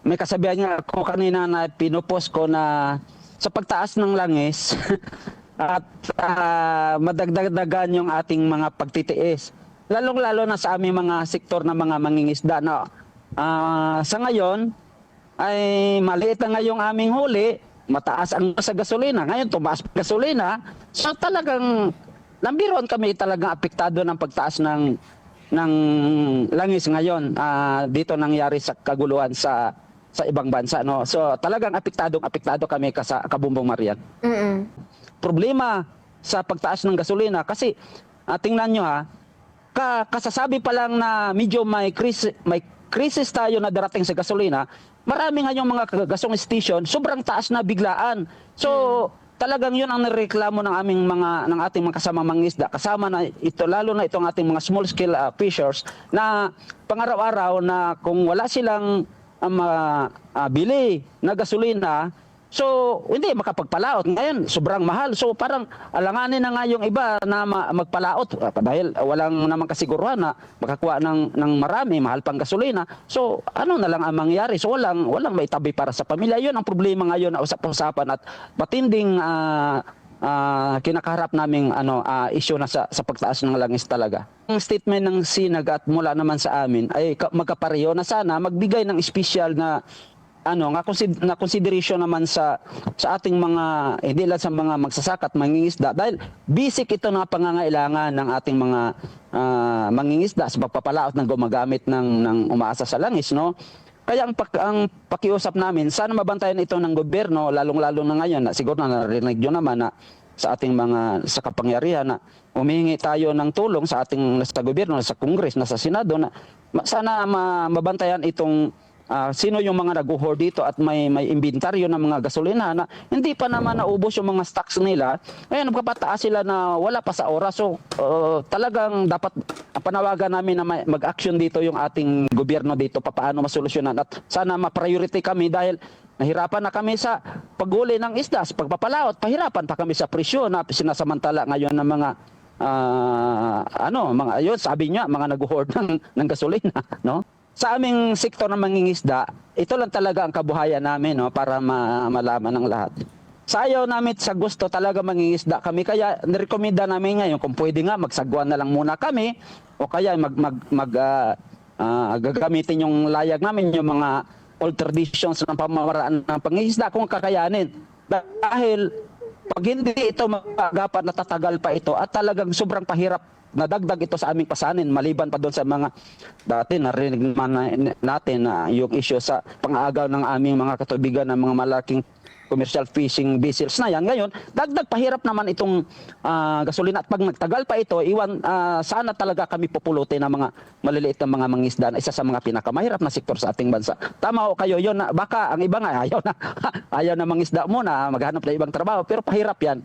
may kasabihan nga ako kanina na pinupost ko na sa pagtaas ng langis at madagdagan yung ating mga pagtitiis. Lalong-lalo na sa aming mga sektor na mga mangingisda na sa ngayon ay maliit na ngayong aming huli, mataas ang sa gasolina. Ngayon tumaas ang gasolina. So talagang lambiron kami talagang apektado ng pagtaas ng langis ngayon. Dito nangyari sa kaguluhan sa ibang bansa, no. So talagang apektado kami sa Kabumbong Marian. Problema sa pagtaas ng gasolina kasi tingnan nyo kasasabi pa lang na medyo may crisis tayo na darating sa gasolina, marami nga yung mga gasong station sobrang taas na biglaan. So talagang yun ang nireklamo ng ating mga kasama mangingisda, kasama na ito, lalo na itong ating mga small scale fishers na pang-araw-araw na kung wala silang bili na gasolina, so hindi makapagpalaot. Ngayon sobrang mahal, so parang alanganin na nga yung iba na magpalaot dahil walang naman kasiguruhan na makakuha ng marami, mahal pang gasolina. So ano na lang ang mangyayari? So walang maitabi para sa pamilya. Yun ang problema ngayon na usap-usapan at matinding kinakaharap naming issue na sa pagtaas ng langis talaga. Ang statement ng SINAG at mula naman sa amin ay magkapareho na sana magbigay ng special na na consideration naman sa ating mga hindi lang sa mga magsasaka at mangingisda, dahil basic ito na pangangailangan ng ating mga mangingisda sa pagpapalaot ng gumagamit ng umaasa sa langis, no. Kaya ang pakiusap namin, sana mabantayan ito ng gobyerno, lalong-lalo na ngayon na siguro na narinig nyo naman na sa ating mga sa kapangyarihan na humihingi tayo ng tulong sa ating sa gobyerno, sa Congress, na sa Senado, na sana mabantayan itong sino yung mga nag-hoard dito at may inventaryo ng mga gasolina na hindi pa naman naubos yung mga stocks nila. Ngayon nagpapataas sila na wala pa sa oras. So talagang dapat panawagan namin na mag-action dito yung ating gobyerno dito paano masolusyonan, at sana ma-priority kami dahil nahirapan na kami sa paghuli ng isda, sa pagpapalaot, pahirapan pa kami sa presyo na sinasamantala ngayon ng mga mga ayun, sabi niya, mga nag-hoard ng gasolina, no? Sa aming sektor ng mangingisda, ito lang talaga ang kabuhayan namin, no, para malaman ng lahat. Sa ayaw namin, sa gusto talaga mangingisda kami, kaya nirekomenda namin ngayon kung pwede nga magsagwan na lang muna kami o kaya gagamitin yung layag namin, yung mga old traditions ng pamamaraan ng pangingisda kung kakayanin. Dahil pag hindi ito magapan, natatagal pa ito at talagang sobrang pahirap nadagdag ito sa aming pasanin, maliban pa doon sa mga dati narinig natin na yung issue sa pang-aagaw ng aming mga katubigan ng mga malaking commercial fishing vessels na yan. Ngayon, dagdag pahirap naman itong gasolina, at pag nagtagal pa ito, sana talaga kami pupulutin ng mga maliliit na mga mangisda na isa sa mga pinakamahirap na sektor sa ating bansa. Tama ho kayo, yun, baka ang iba nga ayaw na mangisda muna, maghanap na ibang trabaho, pero pahirap yan.